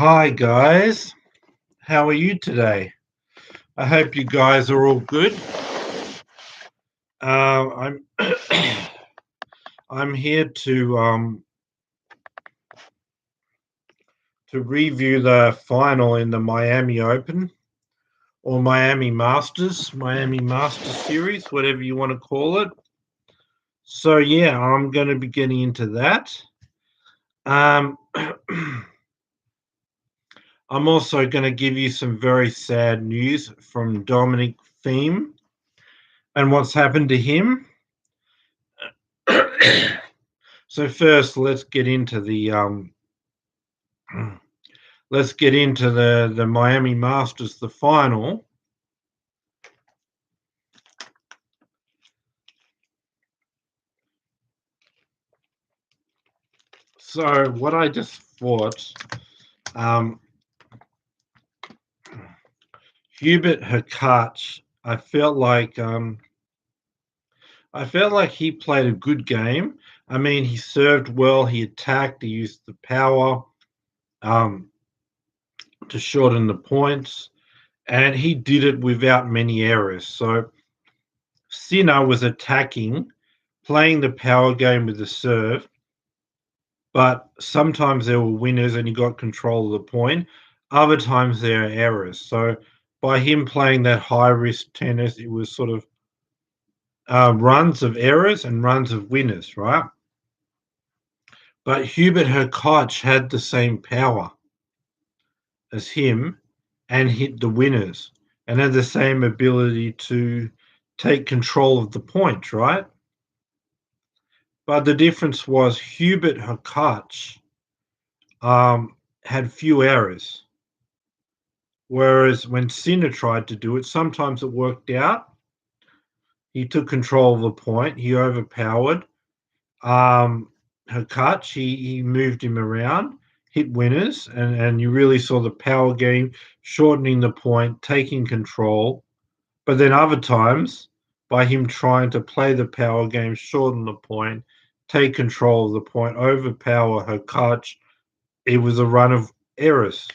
Hi guys, how are you today? I hope you guys are all good. I'm I'm here to review the final in the Miami Open or Miami Masters series, whatever you want to call it. So yeah, I'm going to be getting into that. I'm also going to give you some very sad news from Dominic Thiem and what's happened to him. So first, let's get into the Miami Masters, the final. So what I just thought, Hubert Hurkacz, I felt like he played a good game. I mean, he served well, he attacked, he used the power to shorten the points, and he did it without many errors. So Sinner was attacking, playing the power game with the serve, but sometimes there were winners and he got control of the point. Other times there are errors. So by him playing that high risk tennis, it was sort of runs of errors and runs of winners, right? But Hubert Hurkacz had the same power as him and hit the winners and had the same ability to take control of the point, right? But the difference was Hubert Hurkacz had few errors. Whereas when Sinner tried to do it, sometimes it worked out. He took control of the point. He overpowered Hurkacz. He moved him around, hit winners, and you really saw the power game, shortening the point, taking control. But then other times, by him trying to play the power game, shorten the point, take control of the point, overpower Hurkacz, it was a run of errors.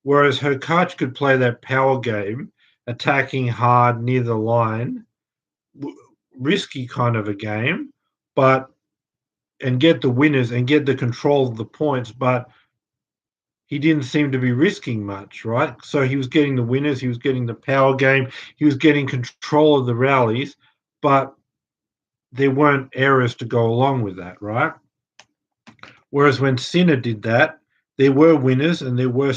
Whereas Hurkacz could play that power game, attacking hard near the line, risky kind of a game, but and get the winners and get the control of the points, but he didn't seem to be risking much, right? So he was getting the winners, he was getting the power game, he was getting control of the rallies, but there weren't errors to go along with that, right? Whereas when Sinner did that, there were winners and there were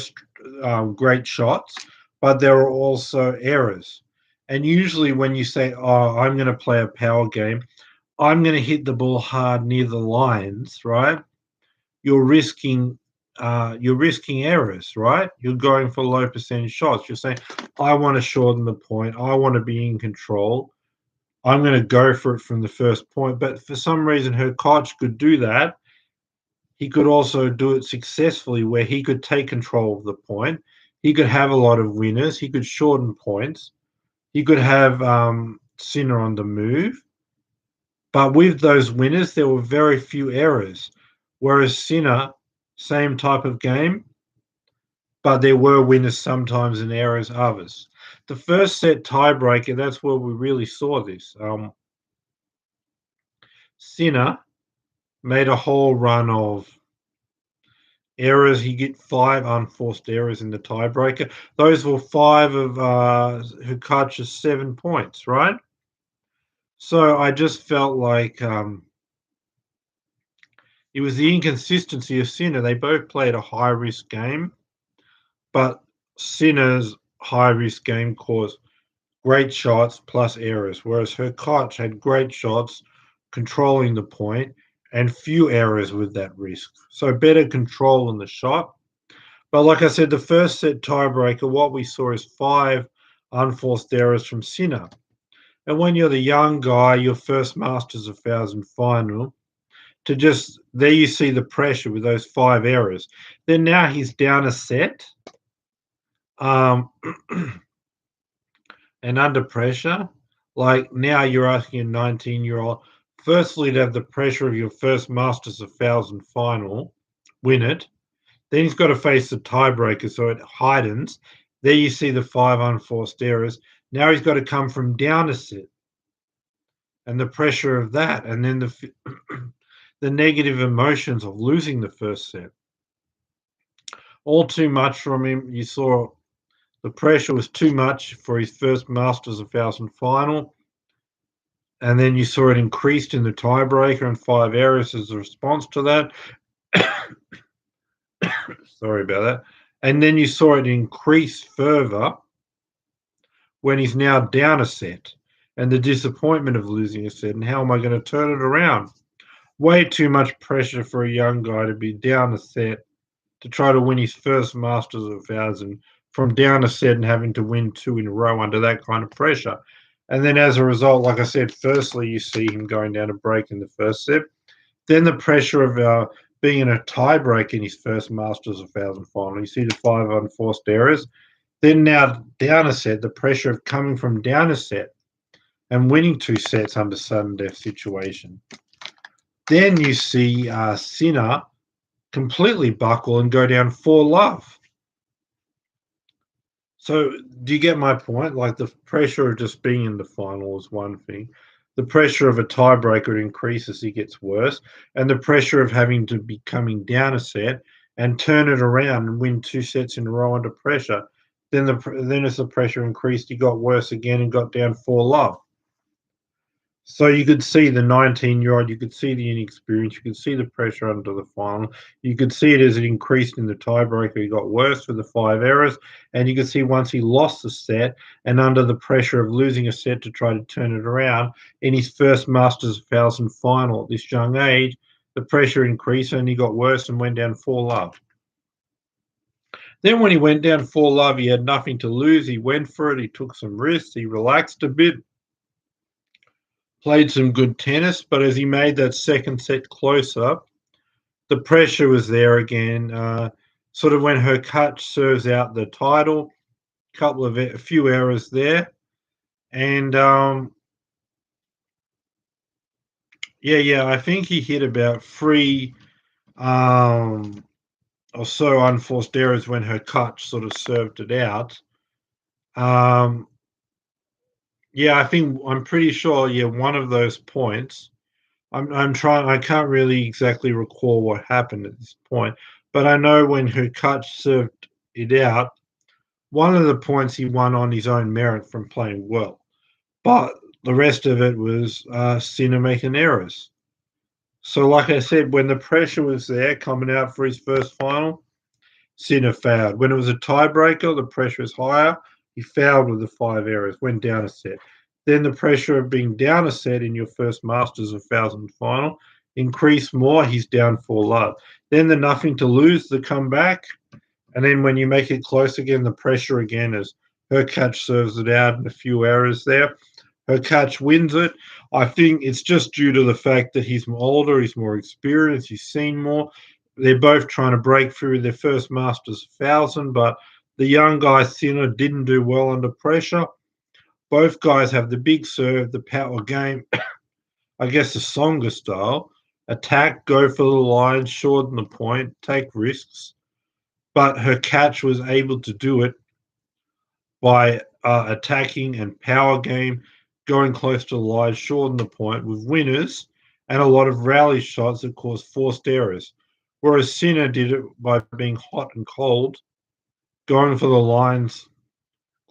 great shots, but there were also errors. And usually, when you say, "Oh, I'm going to play a power game, I'm going to hit the ball hard near the lines," right? You're risking, you're risking errors, right? You're going for low percentage shots. You're saying, "I want to shorten the point. I want to be in control. I'm going to go for it from the first point." But for some reason, her coach could do that. He could also do it successfully where he could take control of the point. He could have a lot of winners. He could shorten points. He could have Sinner on the move. But with those winners, there were very few errors. Whereas Sinner, same type of game, but there were winners sometimes and errors others. The first set tiebreaker, that's where we really saw this. Sinner made a whole run of errors. He get 5 unforced errors in the tiebreaker. Those were 5 of Hurkacz's 7 points, right? So I just felt like it was the inconsistency of Sinner. They both played a high risk game, but Sinner's high risk game caused great shots plus errors, whereas Hurkacz had great shots, controlling the point, and few errors with that risk. So better control in the shot. But like I said, the first set tiebreaker, what we saw is 5 unforced errors from Sinner. And when you're the young guy, your first Masters of 1000 final, to just there you see the pressure with those 5 errors. Then now he's down a set, um, and under pressure. Like now you're asking a 19-year-old, firstly, to have the pressure of your first Masters of 1000 final, win it. Then he's got to face the tiebreaker, so it heightens. There you see the 5 unforced errors. Now he's got to come from down a set and the pressure of that, and then the negative emotions of losing the first set. All too much from him. You saw the pressure was too much for his first Masters 1000 final. And then you saw it increased in the tiebreaker and 5 errors as a response to that. Sorry about that. And then you saw it increase further when he's now down a set and the disappointment of losing a set and how am I going to turn it around? Way too much pressure for a young guy to be down a set to try to win his first Masters of 1000 from down a set and having to win 2 in a row under that kind of pressure. And then as a result, like I said, firstly, you see him going down a break in the first set. Then the pressure of being in a tiebreak in his first Masters of 1000 final. You see the 5 unforced errors. Then now down a set, the pressure of coming from down a set and winning 2 sets under sudden death situation. Then you see Sinner completely buckle and go down 4-love. So do you get my point? Like the pressure of just being in the final is one thing. The pressure of a tiebreaker increases, he gets worse. And the pressure of having to be coming down a set and turn it around and win 2 sets in a row under pressure. Then as the pressure increased, he got worse again and got down 4-love. So you could see the 19-year-old, you could see the inexperience, you could see the pressure under the final. You could see it as it increased in the tiebreaker. He got worse for the 5 errors. And you could see once he lost the set and under the pressure of losing a set to try to turn it around, in his first Masters 1000 final at this young age, the pressure increased and he got worse and went down 4-love. Then when he went down 4-love, he had nothing to lose. He went for it. He took some risks. He relaxed a bit. Played some good tennis, but as he made that second set closer, the pressure was there again. Sort of when Hurkacz serves out the title, a few errors there, and I think he hit about 3 or so unforced errors when Hurkacz sort of served it out. I'm pretty sure. Yeah, one of those points. I can't really exactly recall what happened at this point, but I know when Hurkacz served it out, one of the points he won on his own merit from playing well, but the rest of it was Sinner making errors. So, like I said, when the pressure was there coming out for his first final, Sinner fouled. When it was a tiebreaker, the pressure was higher. He fouled with the 5 errors, went down a set. Then the pressure of being down a set in your first Masters of 1000 final increased more. He's down 4-love. Then the nothing to lose, the comeback. And then when you make it close again, the pressure again as Hurkacz serves it out and a few errors there. Hurkacz wins it. I think it's just due to the fact that he's older, he's more experienced, he's seen more. They're both trying to break through their first Masters 1000, but the young guy, Sinner, didn't do well under pressure. Both guys have the big serve, the power game, I guess the Songa style. Attack, go for the line, shorten the point, take risks. But Hurkacz was able to do it by attacking and power game, going close to the line, shorten the point with winners and a lot of rally shots that caused forced errors. Whereas Sinner did it by being hot and cold, going for the lines,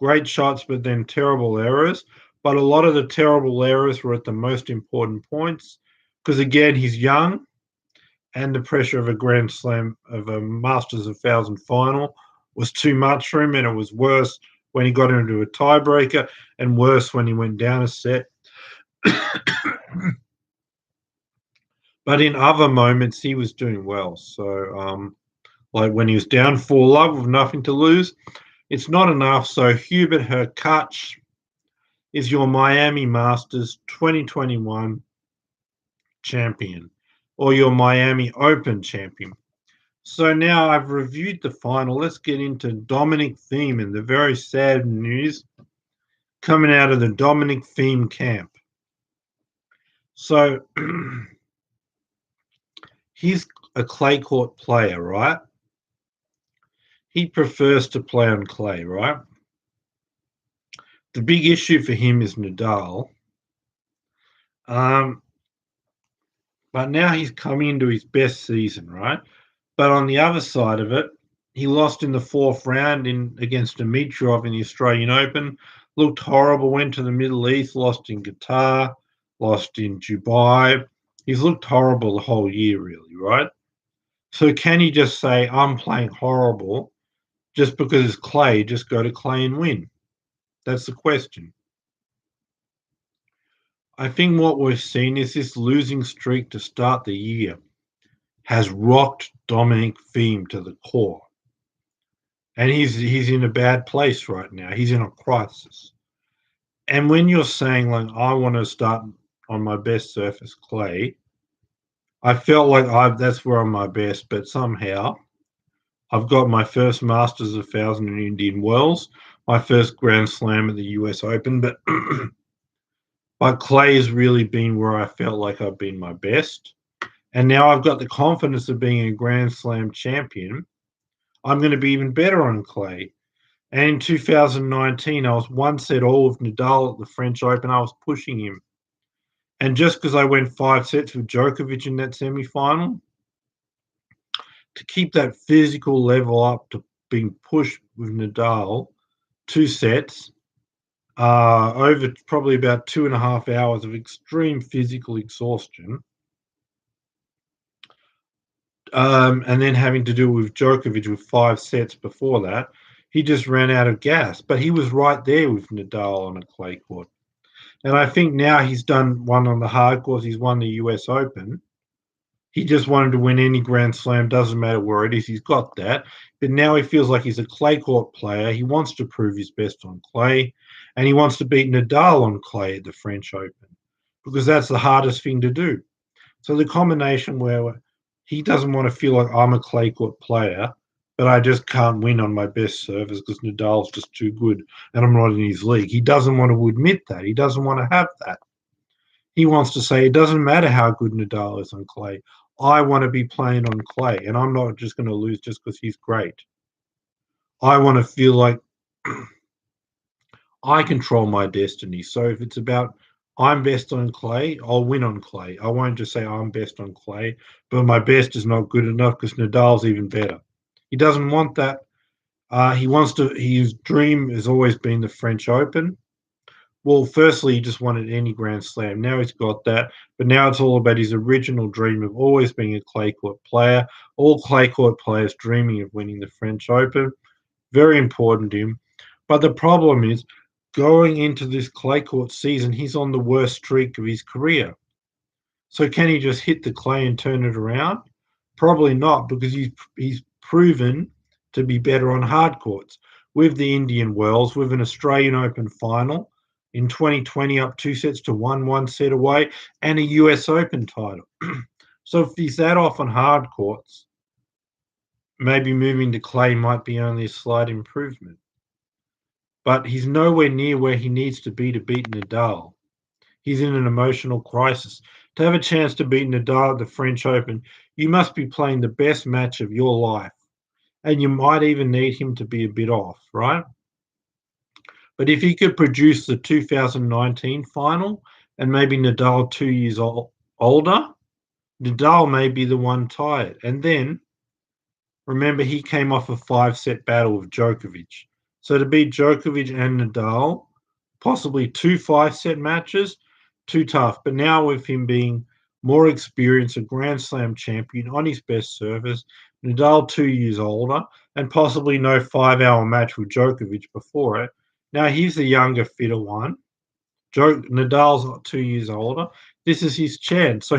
great shots, but then terrible errors. But a lot of the terrible errors were at the most important points because, again, he's young and the pressure of a Grand Slam, of a Masters of 1000 final was too much for him, and it was worse when he got into a tiebreaker and worse when he went down a set. But in other moments, he was doing well. So, like when he was down 4-love with nothing to lose, it's not enough. So Hubert Hurkacz is your Miami Masters 2021 champion or your Miami Open champion. So now I've reviewed the final. Let's get into Dominic Thiem and the very sad news coming out of the Dominic Thiem camp. So he's a clay court player, right? he prefers to play on clay, right? The big issue for him is Nadal. Um, but now he's coming into his best season, right? But on the other side of it, he lost in the fourth round against Dimitrov in the Australian Open. Looked horrible. Went to the Middle East. Lost in Qatar. Lost in Dubai. He's looked horrible the whole year, really, right? So can he just say, "I'm playing horrible," just because it's clay? Just go to clay and win. That's the question. I think what we've seen is this losing streak to start the year has rocked Dominic Thiem to the core. And he's in a bad place right now. He's in a crisis. And when you're saying like I want to start on my best surface clay, I felt like that's where I'm my best, but somehow I've got my first Masters of 1000 in Indian Wells, my first Grand Slam at the US Open, but clay has really been where I felt like I've been my best. And now I've got the confidence of being a Grand Slam champion. I'm going to be even better on clay. And in 2019, I was one set all with Nadal at the French Open. I was pushing him. And just because I went 5 sets with Djokovic in that semi-final, to keep that physical level up to being pushed with Nadal, 2 sets, over probably about 2.5 hours of extreme physical exhaustion, and then having to deal with Djokovic with 5 sets before that, he just ran out of gas. But he was right there with Nadal on a clay court. And I think now he's done one on the hard course. He's won the US Open. He just wanted to win any Grand Slam, doesn't matter where it is. He's got that. But now he feels like he's a clay court player. He wants to prove his best on clay. And he wants to beat Nadal on clay at the French Open because that's the hardest thing to do. So the combination where he doesn't want to feel like I'm a clay court player, but I just can't win on my best service because Nadal's just too good and I'm not in his league. He doesn't want to admit that. He doesn't want to have that. He wants to say it doesn't matter how good Nadal is on clay. I want to be playing on clay, and I'm not just going to lose just because he's great. I want to feel like I control my destiny. So if it's about I'm best on clay, I'll win on clay. I won't just say I'm best on clay, but my best is not good enough because Nadal's even better. He doesn't want that. He wants to. His dream has always been the French Open. Well, firstly, he just wanted any Grand Slam. Now he's got that, but now it's all about his original dream of always being a clay court player. All clay court players dreaming of winning the French Open. Very important to him. But the problem is, going into this clay court season, he's on the worst streak of his career. So can he just hit the clay and turn it around? Probably not, because he's proven to be better on hard courts. With the Indian Wells, with an Australian Open final in 2020, up 2 sets to 1 set away, and a US Open title. So if he's that off on hard courts, maybe moving to clay might be only a slight improvement. But he's nowhere near where he needs to beat Nadal. He's in an emotional crisis. To have a chance to beat Nadal at the French Open, you must be playing the best match of your life. And you might even need him to be a bit off, right? But if he could produce the 2019 final and maybe Nadal 2 years older, Nadal may be the one tired. And then, remember, he came off a 5 set battle with Djokovic. So to beat Djokovic and Nadal, possibly 2 5 set matches, too tough. But now with him being more experienced, a Grand Slam champion on his best surface, Nadal 2 years older, and possibly no 5 hour match with Djokovic before it. Now he's the younger, fitter one. Nadal's 2 years older. This is his chance. So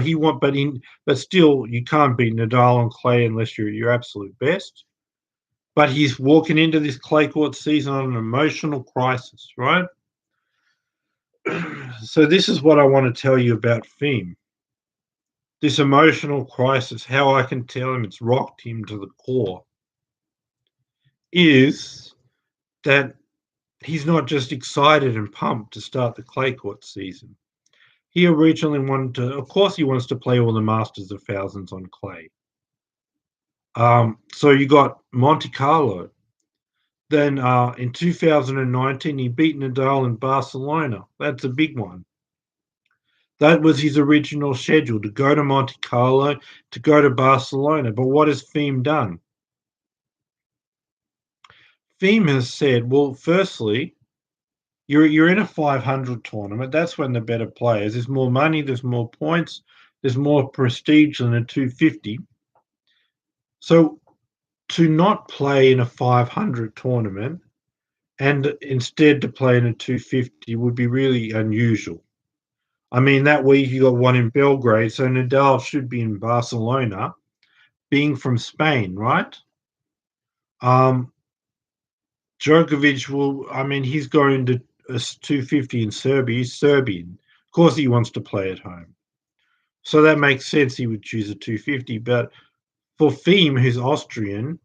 but still, you can't beat Nadal on clay unless you're at your absolute best. But he's walking into this clay court season on an emotional crisis, right? So this is what I want to tell you about Thiem. This emotional crisis, how I can tell him it's rocked him to the core, is that he's not just excited and pumped to start the clay court season. He originally wanted to, of course, he wants to play all the Masters of Thousands on clay. So you got Monte Carlo. Then in 2019, he beat Nadal in Barcelona. That's a big one. That was his original schedule, to go to Monte Carlo, to go to Barcelona. But what has Thiem done? Thiem has said, well, firstly, you're in a 500 tournament. That's when the better players. There's more money. There's more points. There's more prestige than a 250. So to not play in a 500 tournament and instead to play in a 250 would be really unusual. I mean, that week you got one in Belgrade, so Nadal should be in Barcelona, being from Spain, right? Djokovic will, I mean, he's going to a 250 in Serbia. He's Serbian. Of course, he wants to play at home. So that makes sense he would choose a 250. But for Thiem, who's Austrian,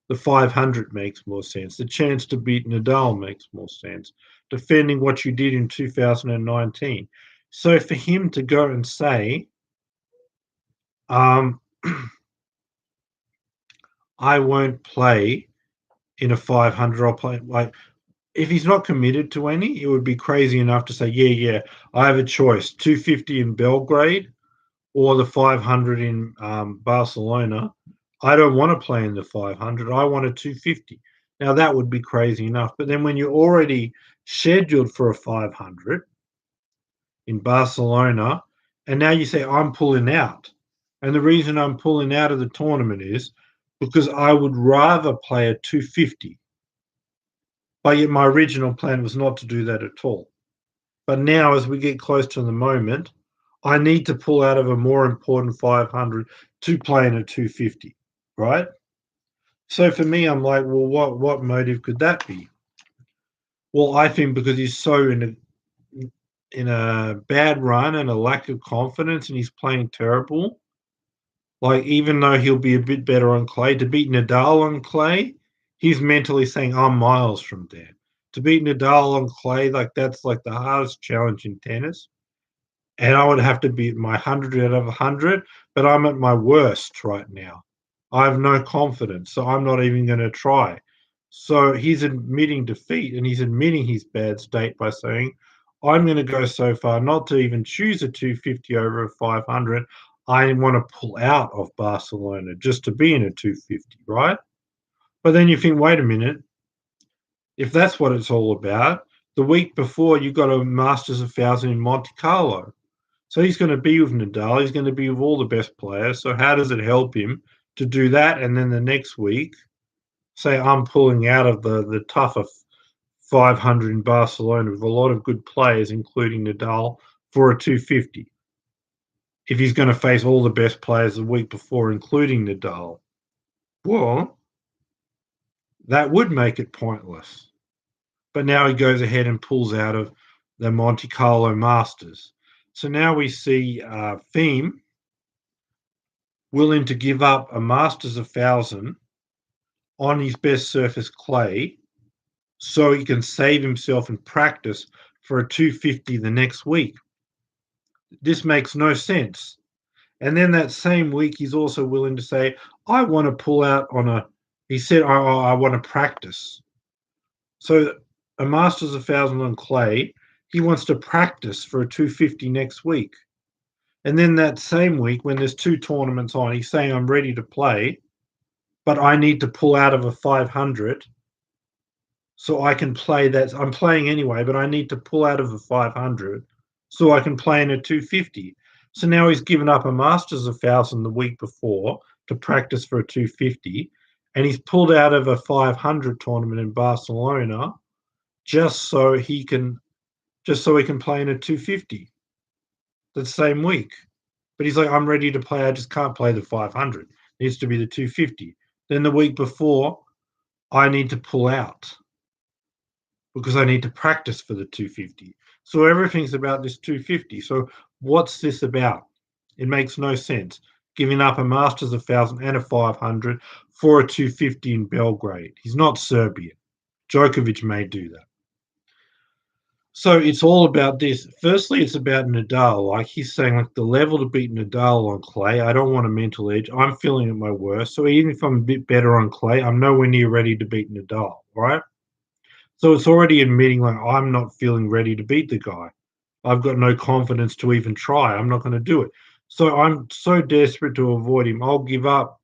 the 500 makes more sense. The chance to beat Nadal makes more sense, defending what you did in 2019. So for him to go and say, I won't play in a 500, I'll play, like, if he's not committed to any, it would be crazy enough to say, yeah, I have a choice, 250 in Belgrade or the 500 in Barcelona. I don't want to play in the 500. I want a 250. Now, that would be crazy enough. But then when you're already scheduled for a 500 in Barcelona, and now you say, I'm pulling out. And the reason I'm pulling out of the tournament is because I would rather play a 250. But yet my original plan was not to do that at all. But now, as we get close to the moment, I need to pull out of a more important 500 to play in a 250, right? So for me, I'm like, well, what motive could that be? Well, I think because he's so in a bad run and a lack of confidence, and he's playing terrible. Like, even though he'll be a bit better on clay, to beat Nadal on clay, he's mentally saying, I'm miles from there. To beat Nadal on clay, like, that's like the hardest challenge in tennis. And I would have to be at my 100 out of 100, but I'm at my worst right now. I have no confidence, so I'm not even going to try. So he's admitting defeat, and he's admitting his bad state by saying, I'm going to go so far not to even choose a 250 over a 500. I want to pull out of Barcelona just to be in a 250, right? But then you think, wait a minute, if that's what it's all about, the week before you got a Masters of 1000 in Monte Carlo. So he's going to be with Nadal. He's going to be with all the best players. So how does it help him to do that? And then the next week, say I'm pulling out of the tougher 500 in Barcelona with a lot of good players, including Nadal, for a 250. If he's going to face all the best players the week before, including Nadal, well, that would make it pointless. But now he goes ahead and pulls out of the Monte Carlo Masters. So now we see Thiem willing to give up a Masters of 1000 on his best surface clay so he can save himself in practice for a 250 the next week. This makes no sense. And then that same week, he's also willing to say, I want to pull out on he said, I want to practice. So a Masters of 1000 on clay, he wants to practice for a 250 next week. And then that same week, when there's two tournaments on, he's saying, I'm ready to play, but I need to pull out of a 500 so I can play that. I'm playing anyway, but I need to pull out of a 500 so I can play in a 250. So now he's given up a Masters of 1000 the week before to practice for a 250, and he's pulled out of a 500 tournament in Barcelona just so he can play in a 250 the same week. But he's like, I'm ready to play. I just can't play the 500. It needs to be the 250. Then the week before, I need to pull out because I need to practice for the 250. So everything's about this 250. So what's this about? It makes no sense. Giving up a Masters of 1000 and a 500 for a 250 in Belgrade. He's not Serbian. Djokovic may do that. So it's all about this. Firstly, it's about Nadal. Like he's saying, like the level to beat Nadal on clay, I don't want a mental edge. I'm feeling at my worst. So even if I'm a bit better on clay, I'm nowhere near ready to beat Nadal, right? So it's already admitting like I'm not feeling ready to beat the guy. I've got no confidence to even try. I'm not going to do it. So I'm so desperate to avoid him. I'll give up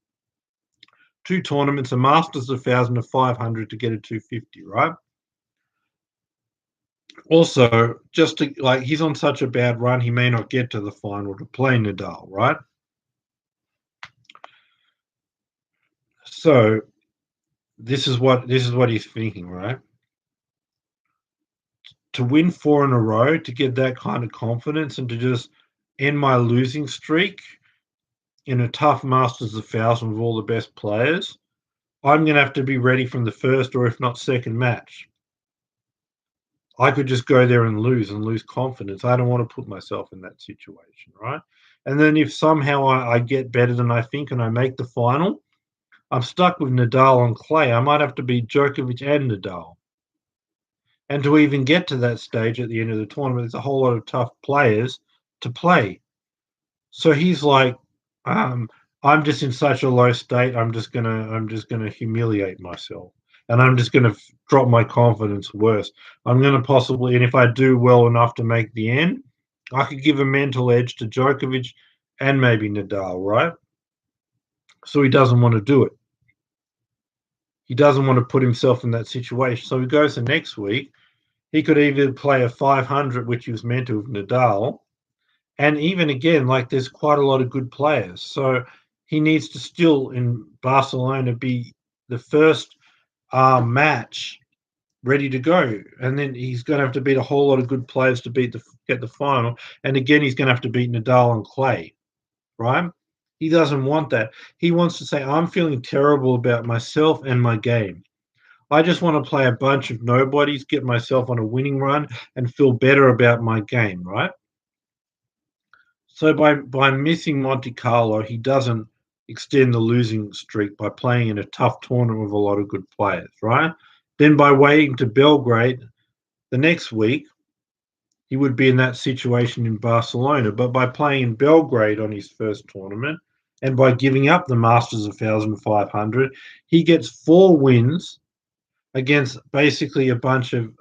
two tournaments, a Masters 1,000, a 500 to get a 250, right? Also, just to like he's on such a bad run, he may not get to the final to play Nadal, right? So this is what he's thinking, right? To win four in a row, to get that kind of confidence, and to just end my losing streak in a tough Masters 1,000 with all the best players, I'm going to have to be ready from the first or if not second match. I could just go there and lose confidence. I don't want to put myself in that situation, right? And then if somehow I get better than I think and I make the final, I'm stuck with Nadal on clay. I might have to beat Djokovic and Nadal. And to even get to that stage at the end of the tournament, there's a whole lot of tough players to play. So he's like, um, I'm just in such a low state. I'm just gonna humiliate myself, and I'm just gonna drop my confidence worse. I'm gonna possibly, and if I do well enough to make the end, I could give a mental edge to Djokovic and maybe Nadal, right? So he doesn't want to do it. He doesn't want to put himself in that situation. So he goes to next week. He could either play a 500, which he was meant to with Nadal, and even again, like there's quite a lot of good players. So he needs to still in Barcelona be the first match ready to go, and then he's going to have to beat a whole lot of good players to get the final. And again, he's going to have to beat Nadal and Clay, right? He doesn't want that. He wants to say, "I'm feeling terrible about myself and my game. I just want to play a bunch of nobodies, get myself on a winning run, and feel better about my game," right? So by missing Monte Carlo, he doesn't extend the losing streak by playing in a tough tournament with a lot of good players, right? Then by waiting to Belgrade the next week, he would be in that situation in Barcelona. But by playing in Belgrade on his first tournament and by giving up the Masters 1,500, he gets 4 wins against basically a bunch of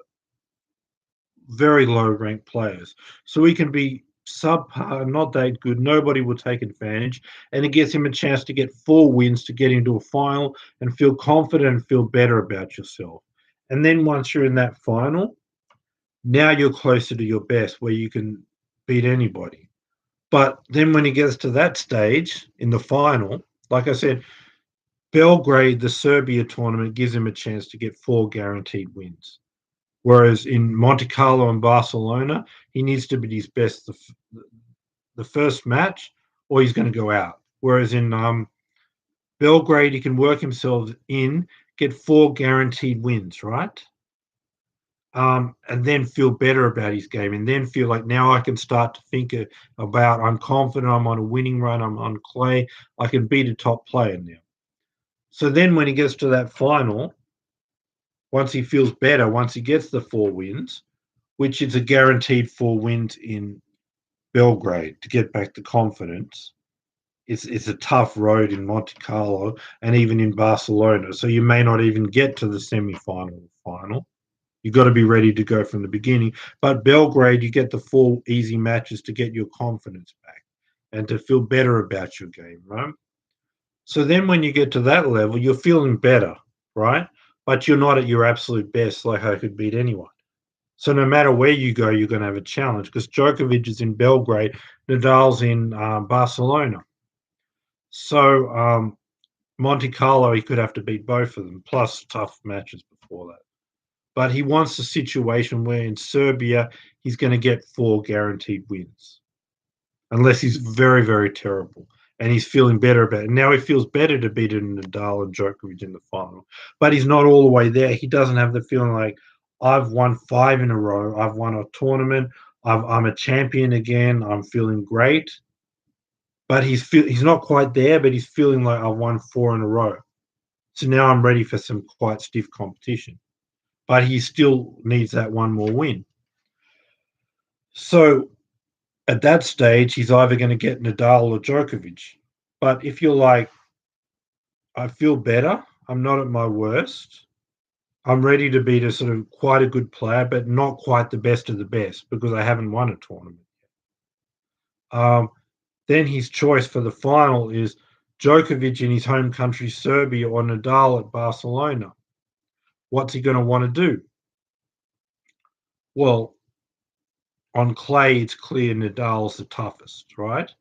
very low ranked players. So he can be subpar, not that good. Nobody will take advantage. And it gives him a chance to get 4 wins to get into a final and feel confident and feel better about yourself. And then once you're in that final, now you're closer to your best where you can beat anybody. But then when he gets to that stage in the final, like I said, Belgrade, the Serbia tournament, gives him a chance to get 4 guaranteed wins. Whereas in Monte Carlo and Barcelona, he needs to be his best the first match, or he's going to go out. Whereas in Belgrade, he can work himself in, get 4 guaranteed wins, right? And then feel better about his game, and then feel like now I can start to think about I'm confident, I'm on a winning run, I'm on clay, I can beat a top player now. So then when he gets to that final, once he feels better, once he gets the 4 wins, which is a guaranteed 4 wins in Belgrade to get back the confidence. It's a tough road in Monte Carlo and even in Barcelona. So you may not even get to the semi-final or final. You've got to be ready to go from the beginning. But Belgrade, you get the 4 easy matches to get your confidence back and to feel better about your game, right? So then when you get to that level, you're feeling better, right? But you're not at your absolute best, like I could beat anyone. So no matter where you go, you're going to have a challenge because Djokovic is in Belgrade, Nadal's in Barcelona. So Monte Carlo, he could have to beat both of them, plus tough matches before that. But he wants a situation where in Serbia, he's going to get 4 guaranteed wins, unless he's very, very terrible. And he's feeling better about it. Now he feels better to beat Nadal and Djokovic in the final. But he's not all the way there. He doesn't have the feeling like, I've won 5 in a row. I've won a tournament. I'm a champion again. I'm feeling great. But he's not quite there, but he's feeling like I've won 4 in a row. So now I'm ready for some quite stiff competition. But he still needs that one more win. So at that stage, he's either going to get Nadal or Djokovic. But if you're like, I feel better, I'm not at my worst, I'm ready to beat a sort of quite a good player, but not quite the best of the best because I haven't won a tournament. Um, then his choice for the final is Djokovic in his home country, Serbia, or Nadal at Barcelona. What's he going to want to do? Well, on clay, it's clear Nadal's the toughest, right?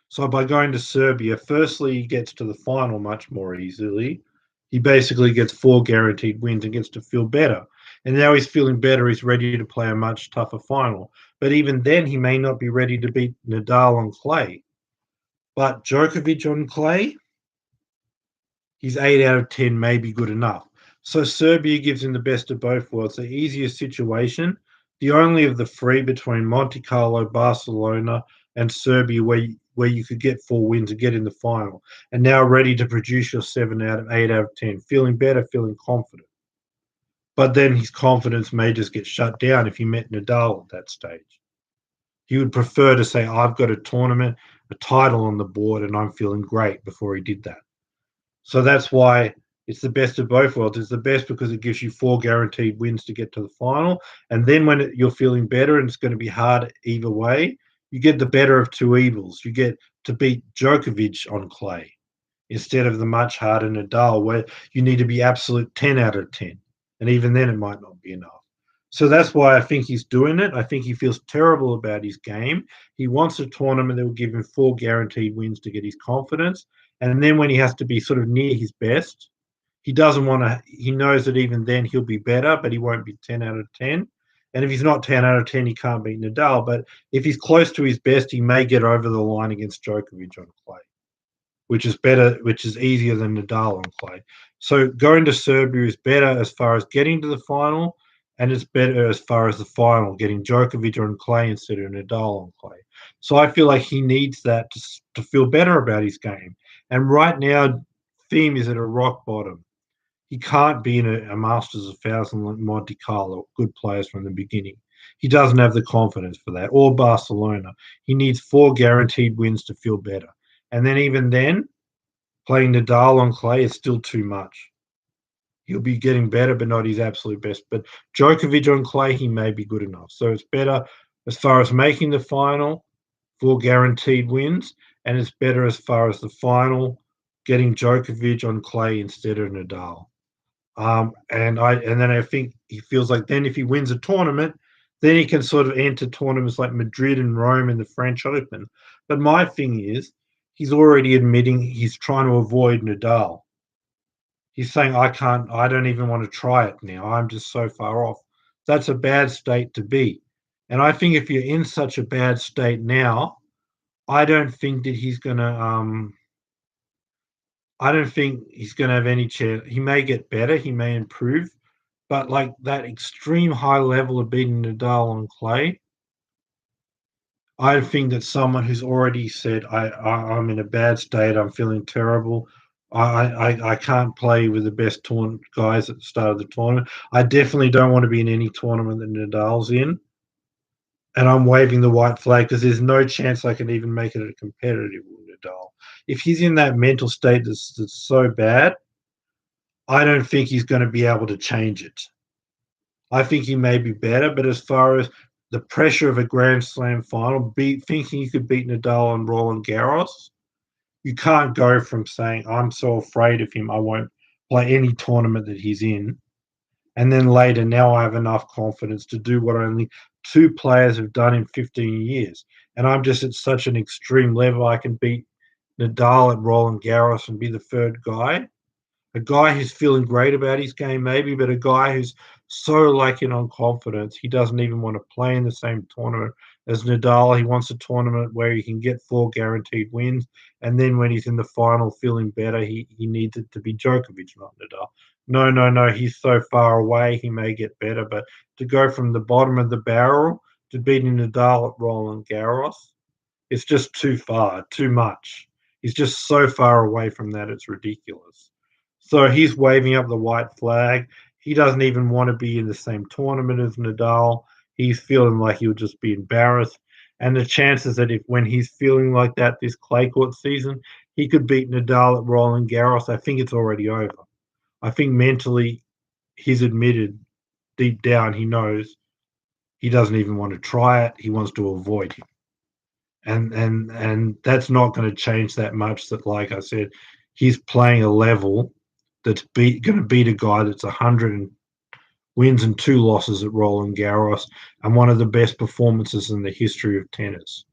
So by going to Serbia, firstly, he gets to the final much more easily. He basically gets 4 guaranteed wins and gets to feel better. And now he's feeling better. He's ready to play a much tougher final. But even then, he may not be ready to beat Nadal on clay. But Djokovic on clay, he's 8 out of 10, may be good enough. So Serbia gives him the best of both worlds, the easiest situation, the only of the three between Monte Carlo, Barcelona, and Serbia where you could get 4 wins and get in the final, and now ready to produce your 7 out of 8 out of 10, feeling better, feeling confident. But then his confidence may just get shut down if he met Nadal at that stage. He would prefer to say, I've got a tournament, a title on the board, and I'm feeling great before he did that. So that's why it's the best of both worlds. It's the best because it gives you 4 guaranteed wins to get to the final. And then when you're feeling better and it's going to be hard either way, you get the better of two evils. You get to beat Djokovic on clay instead of the much harder Nadal, where you need to be absolute 10 out of 10. And even then, it might not be enough. So that's why I think he's doing it. I think he feels terrible about his game. He wants a tournament that will give him 4 guaranteed wins to get his confidence. And then when he has to be sort of near his best, he doesn't want to, he knows that even then he'll be better, but he won't be 10 out of 10. And if he's not 10 out of 10, he can't beat Nadal. But if he's close to his best, he may get over the line against Djokovic on clay, which is better, which is easier than Nadal on clay. So going to Serbia is better as far as getting to the final, and it's better as far as the final, getting Djokovic on clay instead of Nadal on clay. So I feel like he needs that to feel better about his game. And right now, Thiem is at a rock bottom. He can't be in a Masters of 1,000 like Monte Carlo, good players from the beginning. He doesn't have the confidence for that. Or Barcelona. He needs 4 guaranteed wins to feel better. And then even then, playing Nadal on clay is still too much. He'll be getting better, but not his absolute best. But Djokovic on clay, he may be good enough. So it's better as far as making the final, 4 guaranteed wins, and it's better as far as the final, getting Djokovic on clay instead of Nadal. And then I think he feels like then if he wins a tournament, then he can sort of enter tournaments like Madrid and Rome and the French Open. But my thing is, he's already admitting he's trying to avoid Nadal. He's saying, I don't even want to try it now. I'm just so far off. That's a bad state to be. And I think if you're in such a bad state now, I don't think that he's going to, I don't think he's going to have any chance. He may get better, he may improve, but like that extreme high level of beating Nadal on clay, I think that someone who's already said, I'm in a bad state, I'm feeling terrible. I can't play with the best guys at the start of the tournament. I definitely don't want to be in any tournament that Nadal's in. And I'm waving the white flag because there's no chance I can even make it a competitive with Nadal. If he's in that mental state that's so bad, I don't think he's going to be able to change it. I think he may be better, but as far as the pressure of a Grand Slam final, thinking you could beat Nadal on Roland Garros, you can't go from saying, I'm so afraid of him, I won't play any tournament that he's in. And then later, now I have enough confidence to do what only 2 players have done in 15 years. And I'm just at such an extreme level, I can beat Nadal at Roland Garros and be the third guy. A guy who's feeling great about his game, maybe, but a guy who's so lacking on confidence, he doesn't even want to play in the same tournament as Nadal. He wants a tournament where he can get 4 guaranteed wins, and then when he's in the final feeling better, he needs it to be Djokovic, not Nadal. No, no, no, he's so far away, he may get better, but to go from the bottom of the barrel to beating Nadal at Roland Garros, it's just too far, too much. He's just so far away from that, it's ridiculous. So he's waving up the white flag. He doesn't even want to be in the same tournament as Nadal. he's feeling like he'll just be embarrassed. And the chances that if when he's feeling like that this clay court season, he could beat Nadal at Roland Garros, I think it's already over. I think mentally he's admitted deep down he knows he doesn't even want to try it. He wants to avoid him. And that's not going to change that much. That, like I said, he's playing a level that's going to beat a guy that's 100 wins and 2 losses at Roland Garros and one of the best performances in the history of tennis.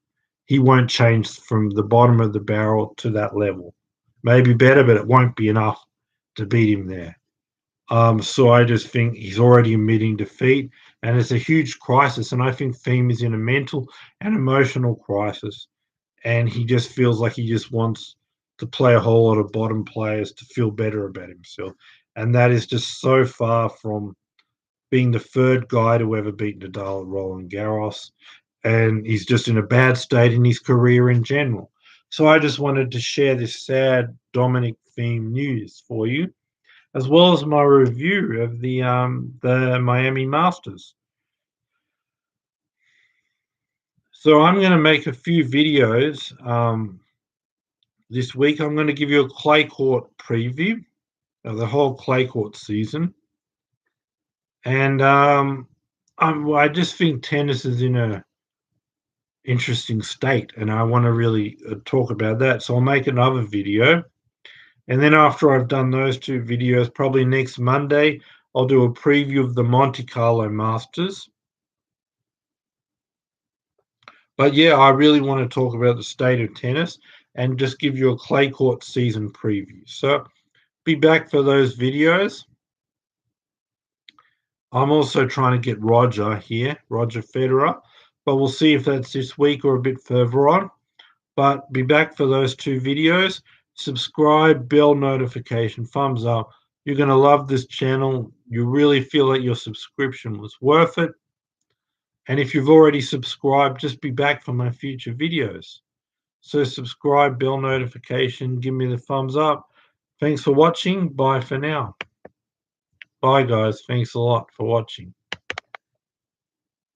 He won't change from the bottom of the barrel to that level. Maybe better, but it won't be enough to beat him there. So I just think he's already admitting defeat, and it's a huge crisis. And I think Thiem is in a mental and emotional crisis, and he just feels like he just wants to play a whole lot of bottom players to feel better about himself, and that is just so far from being the third guy to ever beat Nadal at Roland Garros, and he's just in a bad state in his career in general. So I just wanted to share this sad Dominic Thiem news for you, as well as my review of the Miami Masters. So I'm going to make a few videos this week. I'm going to give you a clay court preview of the whole clay court season, and I just think tennis is in a interesting state, and I want to really talk about that. So I'll make another video, and then after I've done those 2 videos, probably next Monday, I'll do a preview of the Monte Carlo Masters. But yeah, I really want to talk about the state of tennis and just give you a clay court season preview. So be back for those videos. I'm also trying to get Roger here, Roger Federer, but we'll see if that's this week or a bit further on. But be back for those 2 videos. Subscribe, bell notification, thumbs up. You're going to love this channel. You really feel like your subscription was worth it. And if you've already subscribed, just be back for my future videos. So subscribe, bell notification, give me the thumbs up. Thanks for watching. Bye for now. Bye, guys. Thanks a lot for watching.